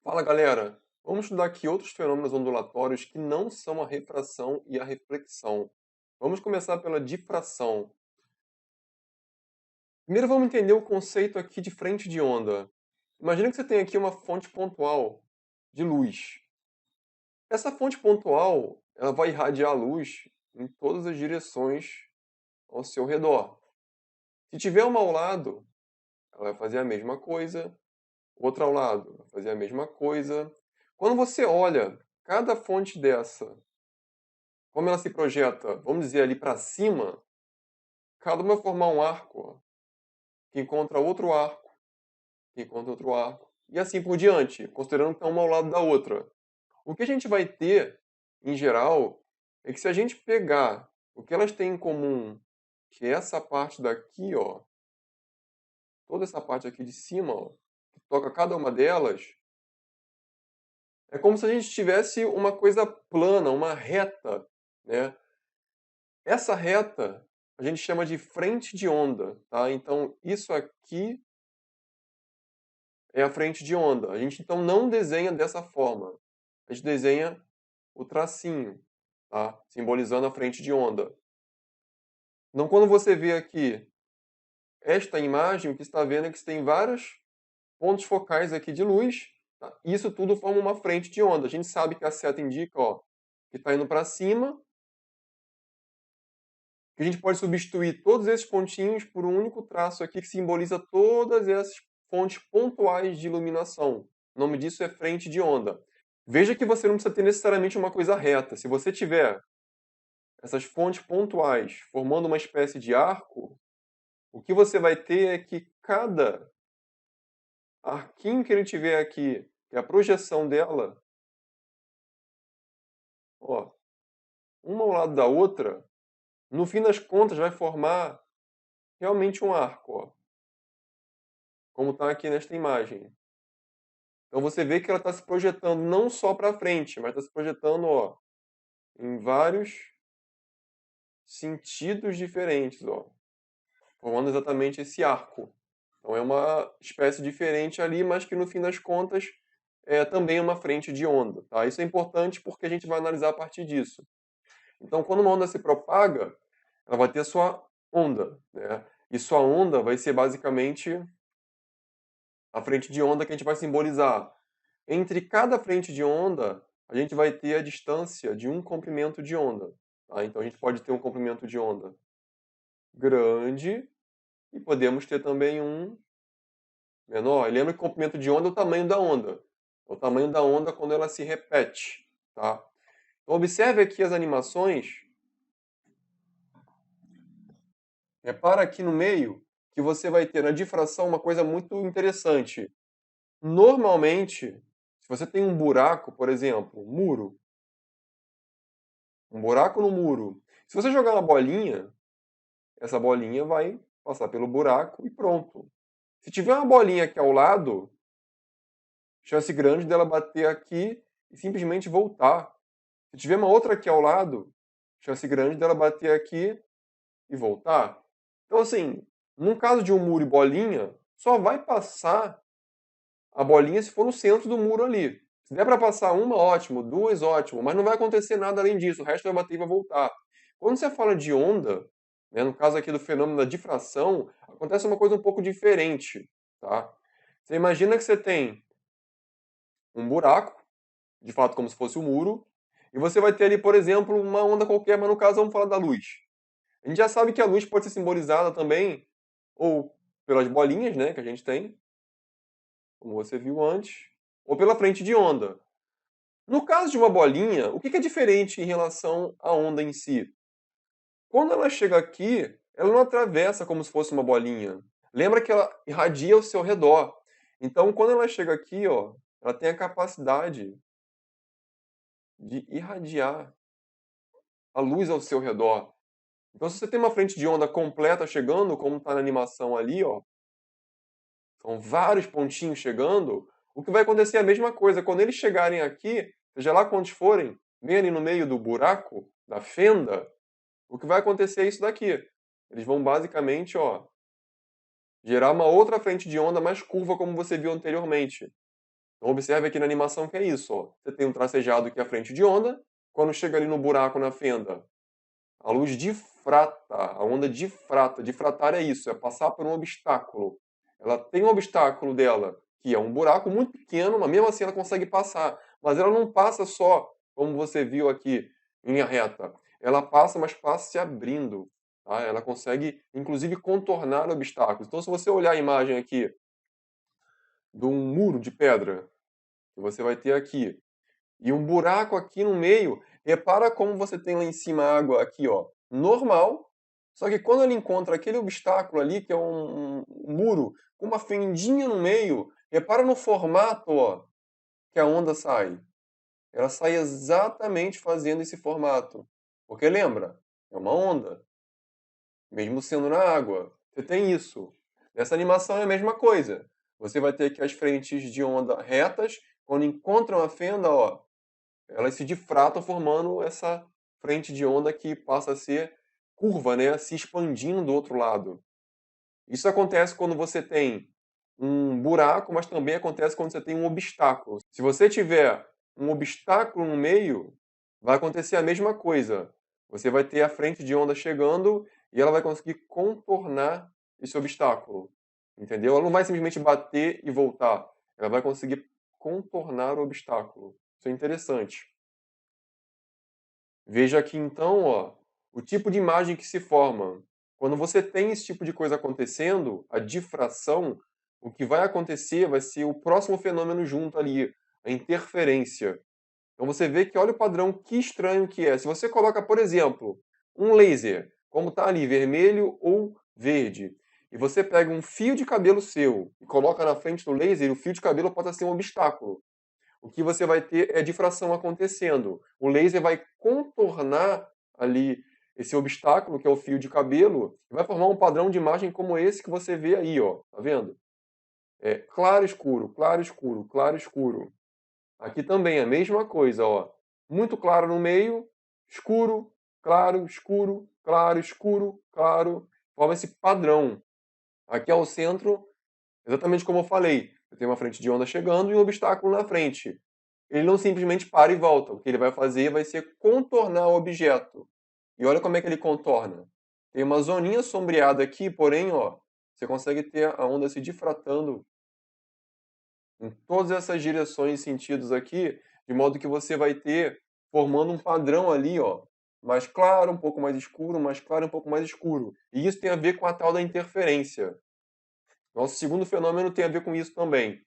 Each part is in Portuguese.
Fala galera, vamos estudar aqui outros fenômenos ondulatórios que não são a refração e a reflexão. Vamos começar pela difração. Primeiro vamos entender o conceito aqui de frente de onda. Imagina que você tem aqui uma fonte pontual de luz. Essa fonte pontual, ela vai irradiar luz em todas as direções ao seu redor. Se tiver uma ao lado, ela vai fazer a mesma coisa, outra ao lado vai fazer a mesma coisa. Quando você olha cada fonte dessa, como ela se projeta, vamos dizer, ali para cima, cada uma vai formar um arco, ó, que encontra outro arco, que encontra outro arco, e assim por diante, considerando que está uma ao lado da outra. O que a gente vai ter, em geral, é que se a gente pegar o que elas têm em comum, que é essa parte daqui, ó, toda essa parte aqui de cima, ó, que toca cada uma delas, é como se a gente tivesse uma coisa plana, uma reta, né? Essa reta a gente chama de frente de onda, tá? Então, isso aqui é a frente de onda. A gente então não desenha dessa forma. A gente desenha o tracinho, tá? Simbolizando a frente de onda. Então, quando você vê aqui esta imagem, o que você está vendo é que você tem vários pontos focais aqui de luz, tá? Isso tudo forma uma frente de onda. A gente sabe que a seta indica, ó, que está indo para cima, que a gente pode substituir todos esses pontinhos por um único traço aqui que simboliza todas essas fontes pontuais de iluminação. O nome disso é frente de onda. Veja que você não precisa ter necessariamente uma coisa reta. Se você tiver essas fontes pontuais formando uma espécie de arco, o que você vai ter é que cada arquinho que ele tiver aqui, que é a projeção dela, ó, uma ao lado da outra, no fim das contas vai formar realmente um arco, ó, como está aqui nesta imagem. Então você vê que ela está se projetando não só para frente, mas está se projetando, ó, em vários sentidos diferentes, ó, formando exatamente esse arco. Então é uma espécie diferente ali, mas que no fim das contas é também uma frente de onda, tá? Isso é importante porque a gente vai analisar a partir disso. Então, quando uma onda se propaga, ela vai ter sua onda, né? E sua onda vai ser basicamente a frente de onda que a gente vai simbolizar. Entre cada frente de onda, a gente vai ter a distância de um comprimento de onda. Tá? Então a gente pode ter um comprimento de onda grande e podemos ter também um menor. E lembra que o comprimento de onda é o tamanho da onda. É o tamanho da onda quando ela se repete. Tá? Então observe aqui as animações. Repara aqui no meio que você vai ter na difração uma coisa muito interessante. Normalmente, se você tem um buraco, por exemplo, um muro, um buraco no muro. Se você jogar uma bolinha, essa bolinha vai passar pelo buraco e pronto. Se tiver uma bolinha aqui ao lado, chance grande dela bater aqui e simplesmente voltar. Se tiver uma outra aqui ao lado, chance grande dela bater aqui e voltar. Então, assim, num caso de um muro e bolinha, só vai passar a bolinha se for no centro do muro ali. Se der para passar uma, ótimo, duas, ótimo, mas não vai acontecer nada além disso, o resto vai bater e vai voltar. Quando você fala de onda, né, no caso aqui do fenômeno da difração, acontece uma coisa um pouco diferente, tá? Você imagina que você tem um buraco, de fato como se fosse um muro, e você vai ter ali, por exemplo, uma onda qualquer, mas no caso vamos falar da luz. A gente já sabe que a luz pode ser simbolizada também ou pelas bolinhas, né, que a gente tem, como você viu antes, ou pela frente de onda. No caso de uma bolinha, o que é diferente em relação à onda em si? Quando ela chega aqui, ela não atravessa como se fosse uma bolinha. Lembra que ela irradia ao seu redor. Então, quando ela chega aqui, ó, ela tem a capacidade de irradiar a luz ao seu redor. Então, se você tem uma frente de onda completa chegando, como está na animação ali, ó, são vários pontinhos chegando, o que vai acontecer é a mesma coisa. Quando eles chegarem aqui, seja lá quantos forem, bem ali no meio do buraco, da fenda, o que vai acontecer é isso daqui. Eles vão basicamente, ó, gerar uma outra frente de onda mais curva, como você viu anteriormente. Então observe aqui na animação que é isso, ó. Você tem um tracejado que é a frente de onda, quando chega ali no buraco na fenda, a luz difrata, a onda difrata. Difratar é isso, é passar por um obstáculo. Ela tem um obstáculo dela, que é um buraco muito pequeno, mas mesmo assim ela consegue passar. Mas ela não passa só, como você viu aqui, em linha reta. Ela passa, mas passa se abrindo. Tá? Ela consegue, inclusive, contornar obstáculos. Então, se você olhar a imagem aqui de um muro de pedra, que você vai ter aqui, e um buraco aqui no meio, repara como você tem lá em cima a água aqui, ó, normal, só que quando ele encontra aquele obstáculo ali, que é um muro com uma fendinha no meio, repara no formato, ó, que a onda sai. Ela sai exatamente fazendo esse formato. Porque lembra, é uma onda, mesmo sendo na água. Você tem isso. Nessa animação é a mesma coisa. Você vai ter aqui as frentes de onda retas, quando encontram a fenda, ó, elas se difratam formando essa frente de onda que passa a ser curva, né, se expandindo do outro lado. Isso acontece quando você tem um buraco, mas também acontece quando você tem um obstáculo. Se você tiver um obstáculo no meio, vai acontecer a mesma coisa. Você vai ter a frente de onda chegando e ela vai conseguir contornar esse obstáculo. Entendeu? Ela não vai simplesmente bater e voltar. Ela vai conseguir contornar o obstáculo. Isso é interessante. Veja aqui então, ó, o tipo de imagem que se forma. Quando você tem esse tipo de coisa acontecendo, a difração, o que vai acontecer vai ser o próximo fenômeno junto ali, a interferência. Então você vê que olha o padrão, que estranho que é. Se você coloca, por exemplo, um laser, como está ali, vermelho ou verde, e você pega um fio de cabelo seu e coloca na frente do laser, o fio de cabelo pode ser um obstáculo. O que você vai ter é difração acontecendo. O laser vai contornar ali esse obstáculo, que é o fio de cabelo, e vai formar um padrão de imagem como esse que você vê aí, ó. Tá vendo? É claro, escuro, claro, escuro, claro, escuro. Aqui também é a mesma coisa, ó. Muito claro no meio, escuro, claro, escuro, claro, escuro, claro. Forma esse padrão. Aqui ao centro, exatamente como eu falei. Você tem uma frente de onda chegando e um obstáculo na frente. Ele não simplesmente para e volta. O que ele vai fazer vai ser contornar o objeto. E olha como é que ele contorna. Tem uma zoninha sombreada aqui, porém, ó, você consegue ter a onda se difratando em todas essas direções e sentidos aqui, de modo que você vai ter formando um padrão ali, ó, mais claro, um pouco mais escuro, mais claro, um pouco mais escuro. E isso tem a ver com a tal da interferência. Nosso segundo fenômeno tem a ver com isso também.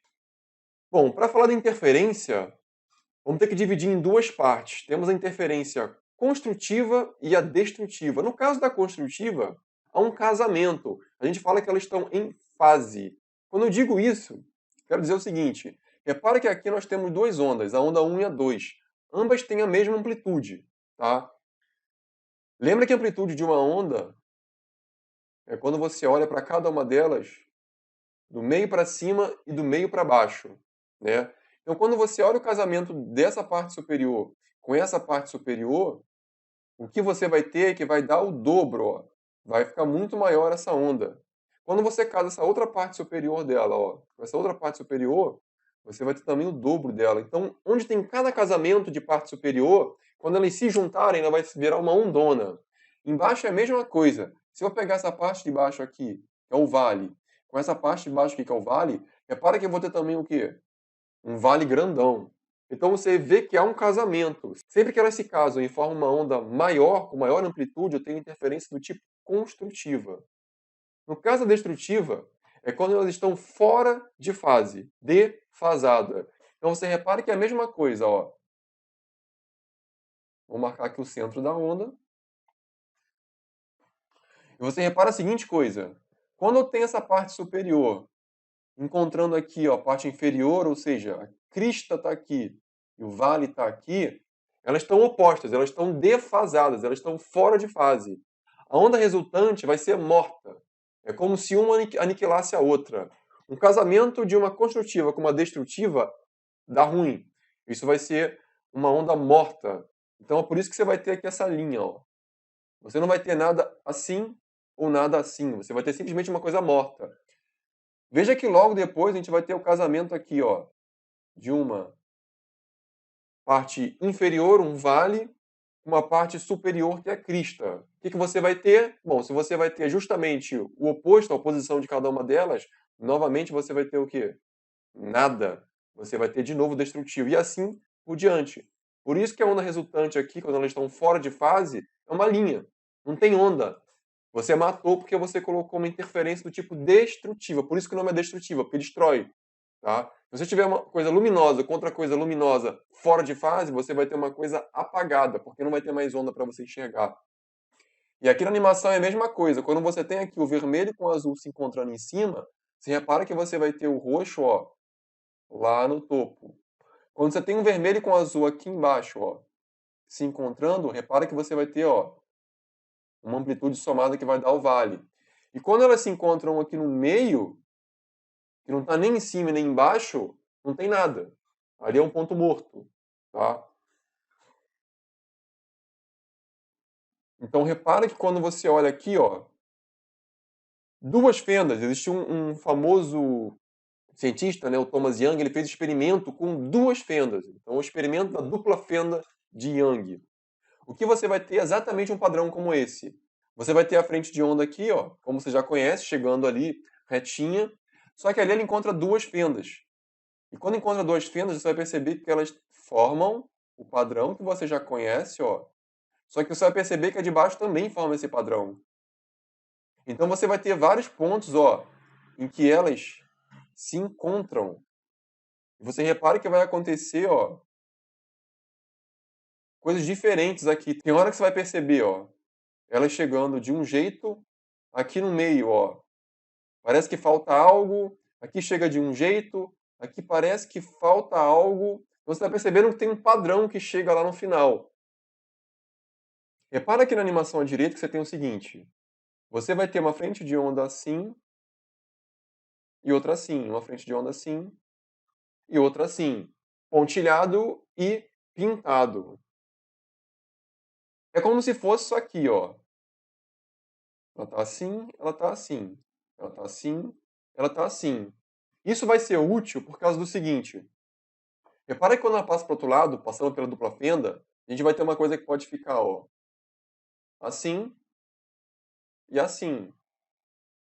Bom, para falar da interferência, vamos ter que dividir em duas partes. Temos a interferência construtiva e a destrutiva. No caso da construtiva, há um casamento. A gente fala que elas estão em fase. Quando eu digo isso, quero dizer o seguinte: repara que aqui nós temos duas ondas, a onda 1 e a 2. Ambas têm a mesma amplitude, tá? Lembra que a amplitude de uma onda é quando você olha para cada uma delas do meio para cima e do meio para baixo, né? Então, quando você olha o casamento dessa parte superior com essa parte superior, o que você vai ter é que vai dar o dobro, ó. Vai ficar muito maior essa onda. Quando você casa essa outra parte superior dela, ó, com essa outra parte superior, você vai ter também o dobro dela. Então, onde tem cada casamento de parte superior, quando elas se juntarem, ela vai virar uma ondona. Embaixo é a mesma coisa. Se eu pegar essa parte de baixo aqui, que é o vale, com essa parte de baixo aqui, que é o vale, repara que eu vou ter também o quê? Um vale grandão. Então você vê que há um casamento. Sempre que elas se casam e formam uma onda maior, com maior amplitude, eu tenho interferência do tipo construtiva. No caso da destrutiva, é quando elas estão fora de fase, defasada. Então você repara que é a mesma coisa, ó. Vou marcar aqui o centro da onda. E você repara a seguinte coisa: quando eu tenho essa parte superior encontrando aqui, ó, a parte inferior, ou seja, a crista está aqui e o vale está aqui, elas estão opostas, elas estão defasadas, elas estão fora de fase. A onda resultante vai ser morta. É como se uma aniquilasse a outra. Um casamento de uma construtiva com uma destrutiva dá ruim. Isso vai ser uma onda morta. Então é por isso que você vai ter aqui essa linha, ó. Você não vai ter nada assim ou nada assim. Você vai ter simplesmente uma coisa morta. Veja que logo depois a gente vai ter o casamento aqui, ó. de uma parte inferior, um vale, uma parte superior, que é a crista. O que você vai ter? Bom, se você vai ter justamente o oposto, a oposição de cada uma delas, novamente você vai ter o quê? Nada. Você vai ter de novo destrutivo. E assim por diante. Por isso que a onda resultante aqui, quando elas estão fora de fase, é uma linha. Não tem onda. Você matou porque você colocou uma interferência do tipo destrutiva. Por isso que o nome é destrutiva, porque destrói. Tá? Se você tiver uma coisa luminosa contra coisa luminosa fora de fase, você vai ter uma coisa apagada, porque não vai ter mais onda para você enxergar. E aqui na animação é a mesma coisa. Quando você tem aqui o vermelho com o azul se encontrando em cima, você repara que você vai ter o roxo, ó, lá no topo. Quando você tem um vermelho com o azul aqui embaixo, ó, se encontrando, repara que você vai ter, ó, uma amplitude somada que vai dar o vale. E quando elas se encontram aqui no meio, que não está nem em cima nem embaixo, não tem nada. Ali é um ponto morto, tá? Então repara que quando você olha aqui, ó, duas fendas. Existe um famoso cientista, né, o Thomas Young, ele fez experimento com duas fendas. Então, o experimento da dupla fenda de Young. O que você vai ter é exatamente um padrão como esse. Você vai ter a frente de onda aqui, ó, como você já conhece, chegando ali retinha. Só que ali ela encontra duas fendas. E quando encontra duas fendas, você vai perceber que elas formam o padrão que você já conhece, ó. Só que você vai perceber que a de baixo também forma esse padrão. Então você vai ter vários pontos, ó, em que elas se encontram. Você repara que vai acontecer, ó, coisas diferentes aqui. Tem hora que você vai perceber, ó, elas chegando de um jeito, aqui no meio, ó, parece que falta algo, aqui chega de um jeito, aqui parece que falta algo. Você está percebendo que tem um padrão que chega lá no final. Repara aqui na animação à direita que você tem o seguinte: você vai ter uma frente de onda assim e outra assim, uma frente de onda assim e outra assim, pontilhado e pintado. É como se fosse isso aqui, ó. Ela tá assim, ela tá assim. Ela tá assim, ela tá assim. Isso vai ser útil por causa do seguinte. Repara que quando ela passa para o outro lado, passando pela dupla fenda, a gente vai ter uma coisa que pode ficar, ó, assim e assim,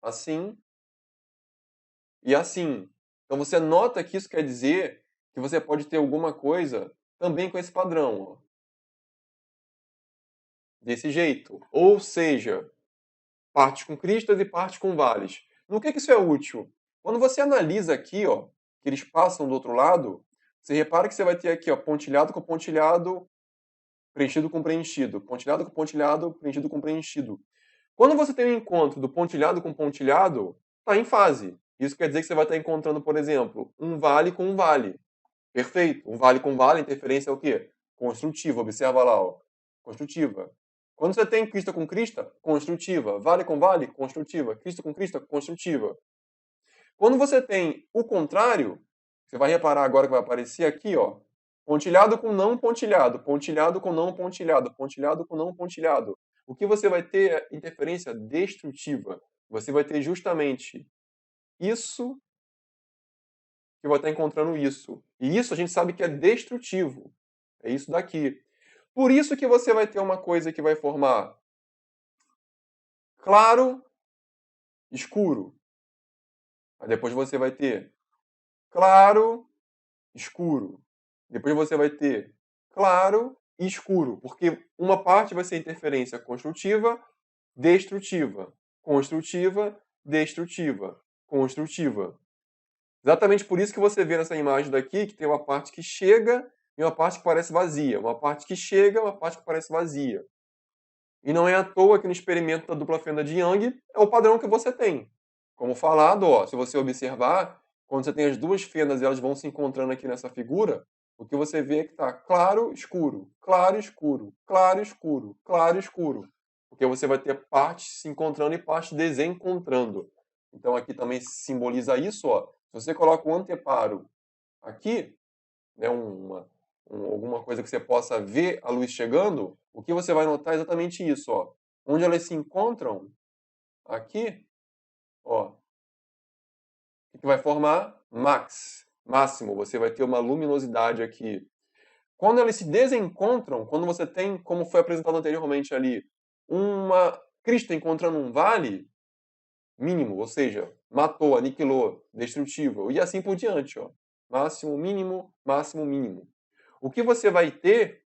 assim e assim. Então você nota que isso quer dizer que você pode ter alguma coisa também com esse padrão, ó, desse jeito. Ou seja, partes com cristas e partes com vales. No que isso é útil? Quando você analisa aqui, ó, que eles passam do outro lado, você repara que você vai ter aqui, ó, pontilhado com pontilhado, preenchido com preenchido, pontilhado com pontilhado, preenchido com preenchido. Quando você tem um encontro do pontilhado com pontilhado, está em fase. Isso quer dizer que você vai estar encontrando, por exemplo, um vale com um vale. Perfeito. Um vale com vale, interferência é o quê? Construtiva. Observa lá, ó. Construtiva. Quando você tem crista com crista, construtiva. Vale com vale, construtiva. Crista com crista, construtiva. Quando você tem o contrário, você vai reparar agora que vai aparecer aqui, ó. Pontilhado com não pontilhado, pontilhado com não pontilhado, pontilhado com não pontilhado. O que você vai ter é interferência destrutiva. Você vai ter justamente isso que vai estar encontrando isso. E isso a gente sabe que é destrutivo. É isso daqui. Por isso que você vai ter uma coisa que vai formar claro, escuro. Aí depois você vai ter claro, escuro. Depois você vai ter claro e escuro, porque uma parte vai ser interferência construtiva, destrutiva, construtiva, destrutiva, construtiva. Exatamente por isso que você vê nessa imagem daqui que tem uma parte que chega e uma parte que parece vazia, uma parte que chega e uma parte que parece vazia. E não é à toa que no experimento da dupla fenda de Young é o padrão que você tem. Como falado, ó, se você observar, quando você tem as duas fendas e elas vão se encontrando aqui nessa figura, o que você vê é que está claro, escuro, claro, escuro, claro, escuro, claro, escuro. Porque você vai ter partes se encontrando e partes desencontrando. Então aqui também simboliza isso, ó. Se você coloca o anteparo aqui, né, alguma coisa que você possa ver a luz chegando, o que você vai notar é exatamente isso, ó. Onde elas se encontram, aqui, ó, o que vai formar? Max. máximo, você vai ter uma luminosidade aqui. Quando eles se desencontram, quando você tem, como foi apresentado anteriormente ali, uma crista encontrando um vale, mínimo, ou seja, matou, aniquilou, destrutivo, e assim por diante, ó. Máximo, mínimo, máximo, mínimo. O que você vai ter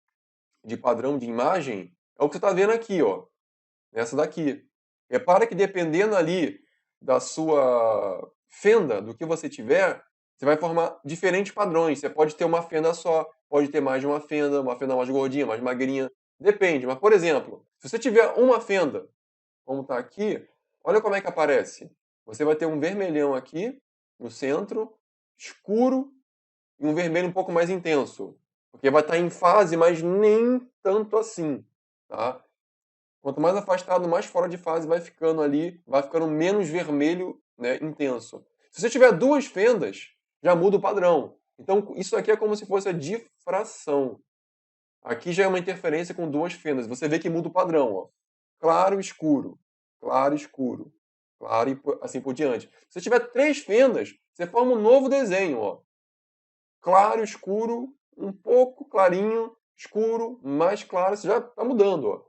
de padrão de imagem é o que você está vendo aqui, ó. Essa daqui. Repara que dependendo ali da sua fenda, do que você tiver, você vai formar diferentes padrões. Você pode ter uma fenda só, pode ter mais de uma fenda mais gordinha, mais magrinha. Depende. Mas, por exemplo, se você tiver uma fenda, como está aqui, olha como é que aparece. Você vai ter um vermelhão aqui, no centro, escuro, e um vermelho um pouco mais intenso. Porque vai estar em fase, mas nem tanto assim. Tá? Quanto mais afastado, mais fora de fase vai ficando ali, vai ficando menos vermelho, né, intenso. Se você tiver duas fendas, já muda o padrão. Então, isso aqui é como se fosse a difração. Aqui já é uma interferência com duas fendas. Você vê que muda o padrão, ó. Claro, escuro, claro, escuro, claro e assim por diante. Se você tiver três fendas, você forma um novo desenho, ó. Claro, escuro, um pouco clarinho, escuro, mais claro, você já está mudando, ó.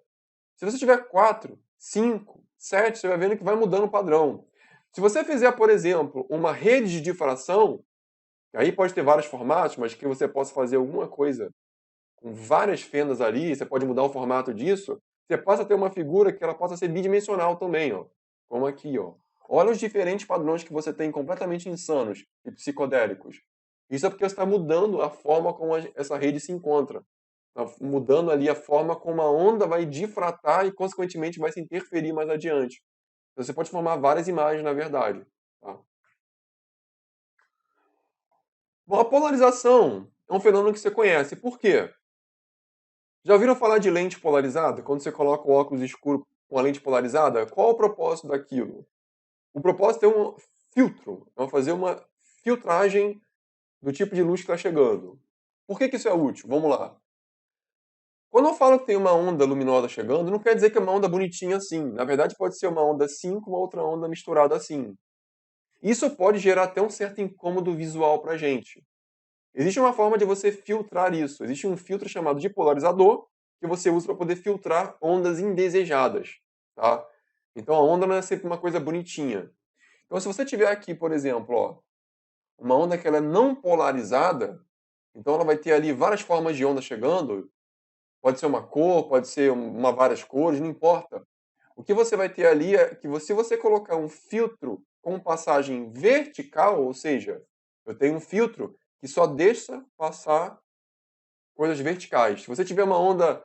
Se você tiver 4, 5, 7, você vai vendo que vai mudando o padrão. Se você fizer, por exemplo, uma rede de difração, aí pode ter vários formatos, mas que você possa fazer alguma coisa com várias fendas ali, você pode mudar o formato disso, você passa a ter uma figura que ela possa ser bidimensional também, ó. Como aqui, ó. Olha os diferentes padrões que você tem completamente insanos e psicodélicos. Isso é porque você está mudando a forma como essa rede se encontra. Tá mudando ali a forma como a onda vai difratar e, consequentemente, vai se interferir mais adiante. Então, você pode formar várias imagens, na verdade. Tá? Bom, a polarização é um fenômeno que você conhece. Por quê? Já ouviram falar de lente polarizada? Quando você coloca o óculos escuro com a lente polarizada, qual o propósito daquilo? O propósito é um filtro, é fazer uma filtragem do tipo de luz que está chegando. Por que isso é útil? Vamos lá. Quando eu falo que tem uma onda luminosa chegando, não quer dizer que é uma onda bonitinha assim. Na verdade, pode ser uma onda assim com uma outra onda misturada assim. Isso pode gerar até um certo incômodo visual para a gente. Existe uma forma de você filtrar isso. Existe um filtro chamado de polarizador que você usa para poder filtrar ondas indesejadas. Tá? Então a onda não é sempre uma coisa bonitinha. Então se você tiver aqui, por exemplo, ó, uma onda que ela é não polarizada, então ela vai ter ali várias formas de onda chegando. Pode ser uma cor, pode ser uma várias cores, não importa. O que você vai ter ali é que se você colocar um filtro com passagem vertical, ou seja, eu tenho um filtro que só deixa passar coisas verticais. Se você tiver uma onda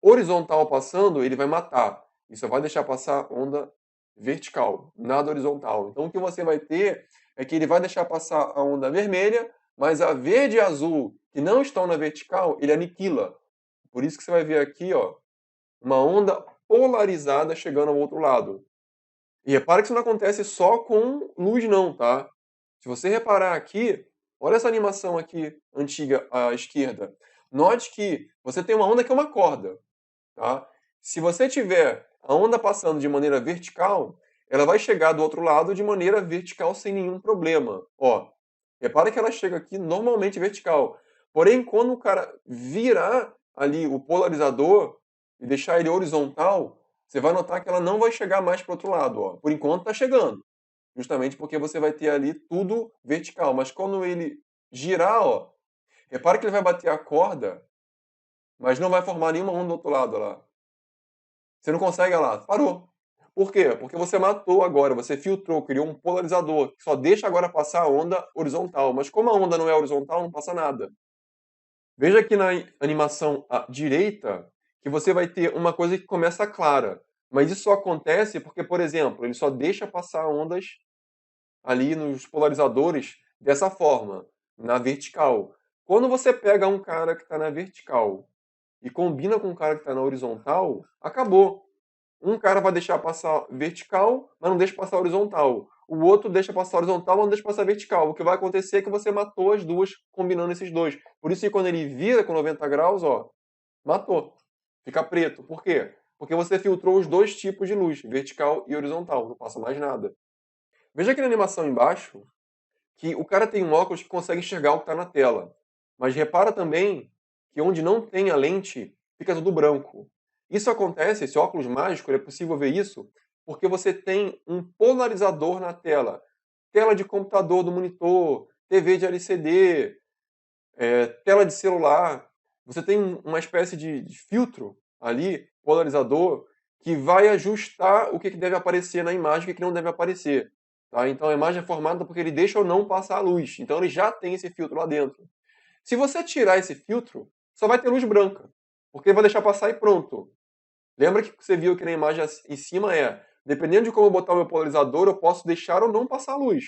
horizontal passando, ele vai matar. E só vai deixar passar onda vertical, nada horizontal. Então o que você vai ter é que ele vai deixar passar a onda vermelha, mas a verde e azul que não estão na vertical, ele aniquila. Por isso que você vai ver aqui, ó, uma onda polarizada chegando ao outro lado. E repara que isso não acontece só com luz não, tá? Se você reparar aqui, olha essa animação aqui antiga à esquerda. Note que você tem uma onda que é uma corda, tá? Se você tiver a onda passando de maneira vertical, ela vai chegar do outro lado de maneira vertical sem nenhum problema. Ó, repara que ela chega aqui normalmente vertical. Porém, quando o cara virar ali o polarizador e deixar ele horizontal, você vai notar que ela não vai chegar mais para o outro lado. Ó. Por enquanto está chegando, justamente porque você vai ter ali tudo vertical. Mas quando ele girar, ó, repara que ele vai bater a corda, mas não vai formar nenhuma onda do outro lado lá. Você não consegue, olha lá, parou. Por quê? Porque você matou agora, você filtrou, criou um polarizador, que só deixa agora passar a onda horizontal. Mas como a onda não é horizontal, não passa nada. Veja aqui na animação à direita que você vai ter uma coisa que começa clara. Mas isso só acontece porque, por exemplo, ele só deixa passar ondas ali nos polarizadores dessa forma, na vertical. Quando você pega um cara que está na vertical e combina com um cara que está na horizontal, acabou. Um cara vai deixar passar vertical, mas não deixa passar horizontal. O outro deixa passar horizontal, mas não deixa passar vertical. O que vai acontecer é que você matou as duas combinando esses dois. Por isso que quando ele vira com 90 graus, ó, matou. Fica preto. Por quê? Porque você filtrou os dois tipos de luz, vertical e horizontal. Não passa mais nada. Veja aqui na animação embaixo que o cara tem um óculos que consegue enxergar o que está na tela. Mas repara também que onde não tem a lente, fica tudo branco. Isso acontece, esse óculos mágico, é possível ver isso, porque você tem um polarizador na tela. Tela de computador do monitor, TV de LCD, tela de celular. Você tem uma espécie de filtro ali, polarizador, que vai ajustar o que deve aparecer na imagem e o que não deve aparecer. Tá? Então a imagem é formada porque ele deixa ou não passar a luz. Então ele já tem esse filtro lá dentro. Se você tirar esse filtro, só vai ter luz branca, porque vai deixar passar e pronto. Lembra que você viu que na imagem em cima dependendo de como eu botar o meu polarizador, eu posso deixar ou não passar a luz.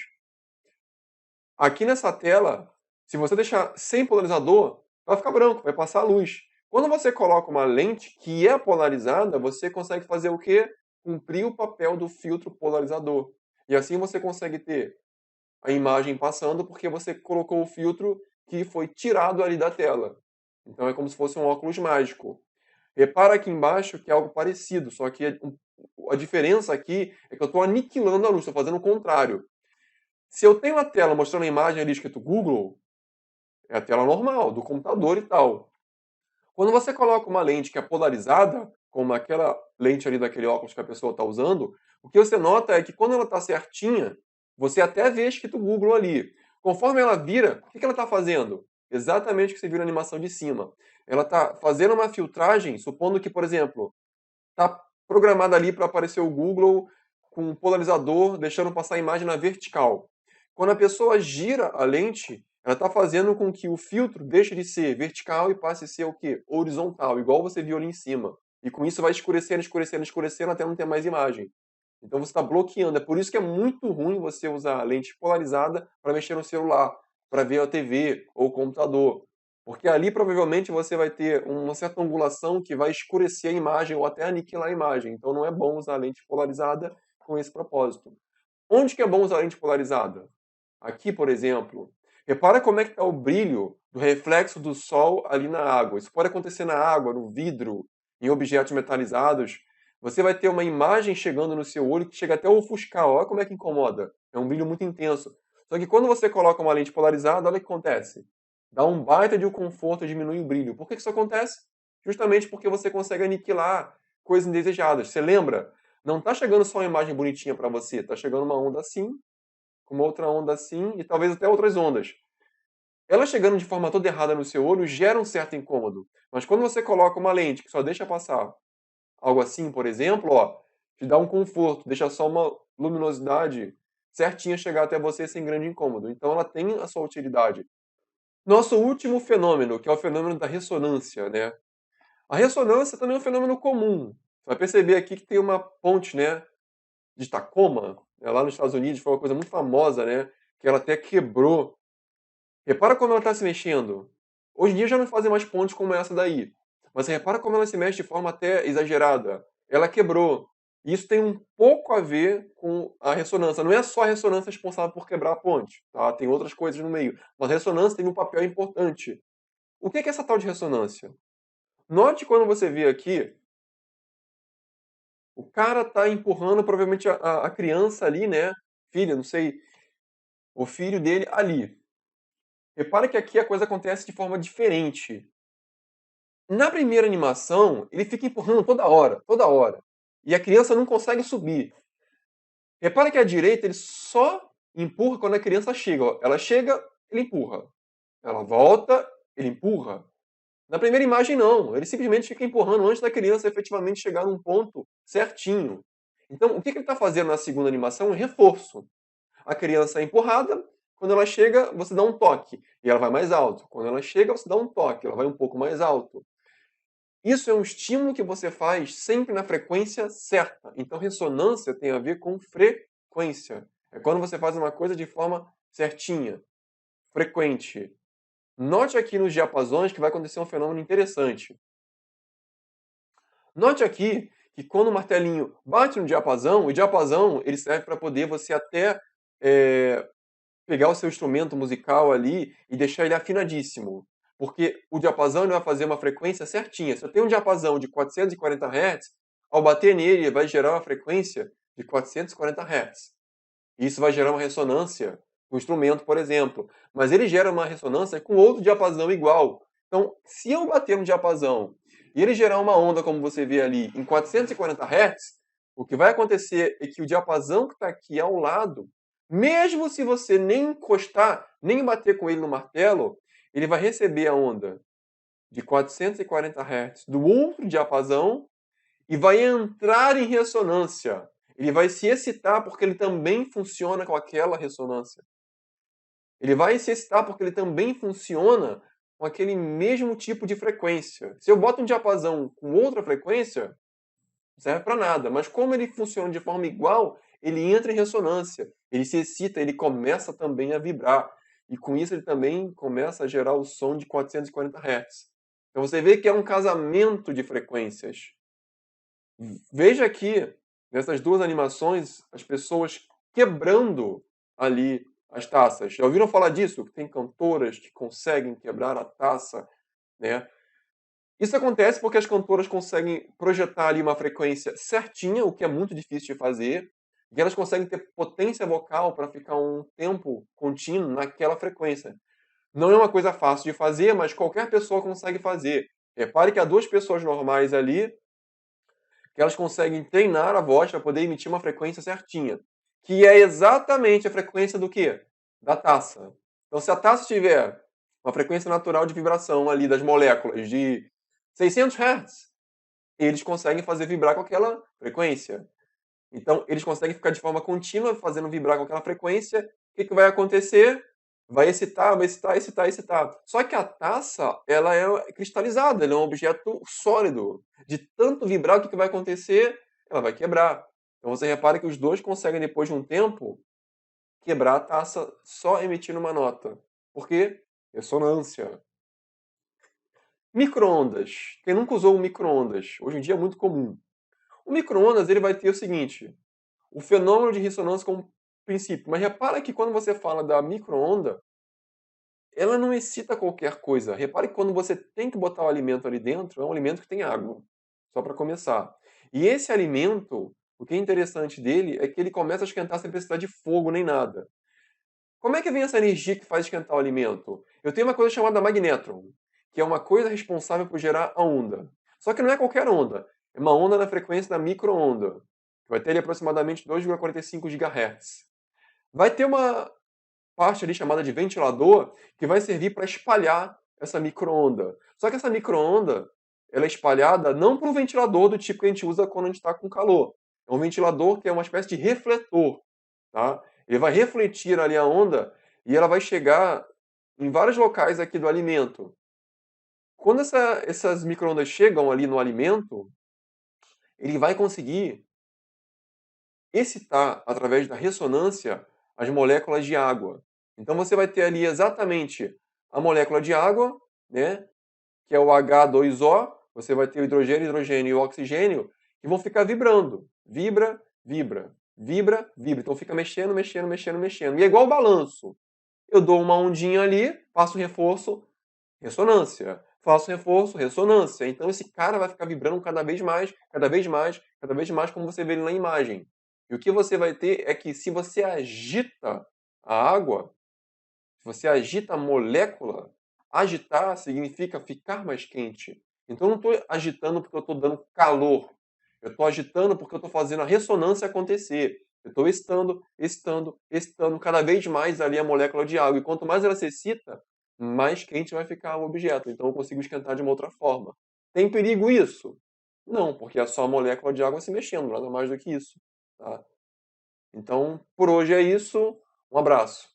Aqui nessa tela, se você deixar sem polarizador, vai ficar branco, vai passar a luz. Quando você coloca uma lente que é polarizada, você consegue fazer o quê? Cumprir o papel do filtro polarizador. E assim você consegue ter a imagem passando porque você colocou o filtro que foi tirado ali da tela. Então é como se fosse um óculos mágico. Repara aqui embaixo que é algo parecido, só que a diferença aqui é que eu estou aniquilando a luz, estou fazendo o contrário. Se eu tenho a tela mostrando a imagem ali escrito Google, é a tela normal, do computador e tal. Quando você coloca uma lente que é polarizada, como aquela lente ali daquele óculos que a pessoa está usando, o que você nota é que quando ela está certinha, você até vê escrito Google ali. Conforme ela vira, o que ela está fazendo? Exatamente o que você viu na animação de cima. Ela está fazendo uma filtragem, supondo que, por exemplo, está programada ali para aparecer o Google com um polarizador, deixando passar a imagem na vertical. Quando a pessoa gira a lente, ela está fazendo com que o filtro deixe de ser vertical e passe a ser o quê? Horizontal, igual você viu ali em cima. E com isso vai escurecendo, escurecendo, escurecendo até não ter mais imagem. Então você está bloqueando. É por isso que é muito ruim você usar lente polarizada para mexer no celular, para ver a TV ou o computador. Porque ali provavelmente você vai ter uma certa angulação que vai escurecer a imagem ou até aniquilar a imagem. Então não é bom usar lente polarizada com esse propósito. Onde que é bom usar lente polarizada? Aqui, por exemplo, repara como é que está o brilho do reflexo do sol ali na água. Isso pode acontecer na água, no vidro, em objetos metalizados. Você vai ter uma imagem chegando no seu olho que chega até a ofuscar. Olha como é que incomoda. É um brilho muito intenso. Só que quando você coloca uma lente polarizada, olha o que acontece. Dá um baita de um conforto e diminui o brilho. Por que isso acontece? Justamente porque você consegue aniquilar coisas indesejadas. Você lembra? Não está chegando só uma imagem bonitinha para você, está chegando uma onda assim, com uma outra onda assim e talvez até outras ondas. Ela chegando de forma toda errada no seu olho gera um certo incômodo. Mas quando você coloca uma lente que só deixa passar algo assim, por exemplo, ó, te dá um conforto, deixa só uma luminosidade certinha chegar até você sem grande incômodo. Então ela tem a sua utilidade. Nosso último fenômeno, que é o fenômeno da ressonância, né? A ressonância também é um fenômeno comum. Você vai perceber aqui que tem uma ponte, né, de Tacoma, né, lá nos Estados Unidos, foi uma coisa muito famosa, né, que ela até quebrou. Repara como ela está se mexendo. Hoje em dia já não fazem mais pontes como essa daí. Mas repara como ela se mexe de forma até exagerada. Ela quebrou. Isso tem um pouco a ver com a ressonância. Não é só a ressonância responsável por quebrar a ponte, tá? Tem outras coisas no meio. Mas a ressonância tem um papel importante. O que é essa tal de ressonância? Note quando você vê aqui, o cara está empurrando provavelmente a criança ali, né? Filha, não sei, o filho dele ali. Repara que aqui a coisa acontece de forma diferente. Na primeira animação, ele fica empurrando toda hora, toda hora. E a criança não consegue subir. Repara que à direita ele só empurra quando a criança chega. Ó. Ela chega, ele empurra. Ela volta, ele empurra. Na primeira imagem, não. Ele simplesmente fica empurrando antes da criança efetivamente chegar num ponto certinho. Então, o que ele está fazendo na segunda animação é um reforço. A criança é empurrada, quando ela chega, você dá um toque e ela vai mais alto. Quando ela chega, você dá um toque, ela vai um pouco mais alto. Isso é um estímulo que você faz sempre na frequência certa. Então, ressonância tem a ver com frequência. É quando você faz uma coisa de forma certinha, frequente. Note aqui nos diapasões que vai acontecer um fenômeno interessante. Note aqui que quando o martelinho bate no diapasão, o diapasão ele serve para poder você até pegar o seu instrumento musical ali e deixar ele afinadíssimo. Porque o diapasão ele vai fazer uma frequência certinha. Se eu tenho um diapasão de 440 Hz, ao bater nele vai gerar uma frequência de 440 Hz. E isso vai gerar uma ressonância um instrumento, por exemplo, mas ele gera uma ressonância com outro diapasão igual. Então, se eu bater no diapasão e ele gerar uma onda, como você vê ali, em 440 Hz, o que vai acontecer é que o diapasão que está aqui ao lado, mesmo se você nem encostar, nem bater com ele no martelo, ele vai receber a onda de 440 Hz do outro diapasão e vai entrar em ressonância. Ele vai se excitar porque ele também funciona com aquela ressonância. Ele vai se excitar porque ele também funciona com aquele mesmo tipo de frequência. Se eu boto um diapasão com outra frequência, não serve para nada. Mas como ele funciona de forma igual, ele entra em ressonância. Ele se excita, ele começa também a vibrar. E com isso ele também começa a gerar o som de 440 Hz. Então você vê que é um casamento de frequências. Veja aqui, nessas duas animações, as pessoas quebrando ali as taças. Já ouviram falar disso? Que tem cantoras que conseguem quebrar a taça, né? Isso acontece porque as cantoras conseguem projetar ali uma frequência certinha, o que é muito difícil de fazer, e elas conseguem ter potência vocal para ficar um tempo contínuo naquela frequência. Não é uma coisa fácil de fazer, mas qualquer pessoa consegue fazer. Repare que há duas pessoas normais ali que elas conseguem treinar a voz para poder emitir uma frequência certinha, que é exatamente a frequência do quê? Da taça. Então, se a taça tiver uma frequência natural de vibração ali das moléculas de 600 Hz, eles conseguem fazer vibrar com aquela frequência. Então, eles conseguem ficar de forma contínua fazendo vibrar com aquela frequência. O que, que vai acontecer? Vai excitar, vai excitar, excitar, excitar. Só que a taça, ela é cristalizada, ela é um objeto sólido. De tanto vibrar, o que, que vai acontecer? Ela vai quebrar. Então, você repara que os dois conseguem, depois de um tempo, quebrar a taça só emitindo uma nota. Por quê? Ressonância. Micro-ondas. Quem nunca usou um micro-ondas? Hoje em dia é muito comum. O micro-ondas ele vai ter o seguinte: o fenômeno de ressonância como princípio. Mas repara que quando você fala da micro-onda, ela não excita qualquer coisa. Repare que quando você tem que botar o alimento ali dentro, é um alimento que tem água, só para começar. E esse alimento, o que é interessante dele é que ele começa a esquentar sem precisar de fogo nem nada. Como é que vem essa energia que faz esquentar o alimento? Eu tenho uma coisa chamada magnetron, que é uma coisa responsável por gerar a onda. Só que não é qualquer onda, é uma onda na frequência da micro-onda, que vai ter ali aproximadamente 2,45 GHz. Vai ter uma parte ali chamada de ventilador que vai servir para espalhar essa micro-onda. Só que essa micro-onda ela é espalhada não por um ventilador do tipo que a gente usa quando a gente está com calor. É um ventilador que é uma espécie de refletor. Tá? Ele vai refletir ali a onda e ela vai chegar em vários locais aqui do alimento. Quando essas micro-ondas chegam ali no alimento, ele vai conseguir excitar, através da ressonância, as moléculas de água. Então você vai ter ali exatamente a molécula de água, né, que é o H2O, você vai ter o hidrogênio, hidrogênio e o oxigênio, que vão ficar vibrando. Vibra, vibra, vibra, vibra. Então fica mexendo, mexendo, mexendo, mexendo. E é igual o balanço. Eu dou uma ondinha ali, faço reforço, ressonância. Faço reforço, ressonância. Então esse cara vai ficar vibrando cada vez mais, cada vez mais, cada vez mais, como você vê ele na imagem. E o que você vai ter é que se você agita a água, se você agita a molécula, agitar significa ficar mais quente. Então eu não estou agitando porque eu estou dando calor. Eu estou agitando porque eu estou fazendo a ressonância acontecer. Eu estou excitando, excitando, excitando cada vez mais ali a molécula de água. E quanto mais ela se excita, mais quente vai ficar o objeto. Então eu consigo esquentar de uma outra forma. Tem perigo isso? Não, porque é só a molécula de água se mexendo, nada mais do que isso. Tá? Então, por hoje é isso. Um abraço.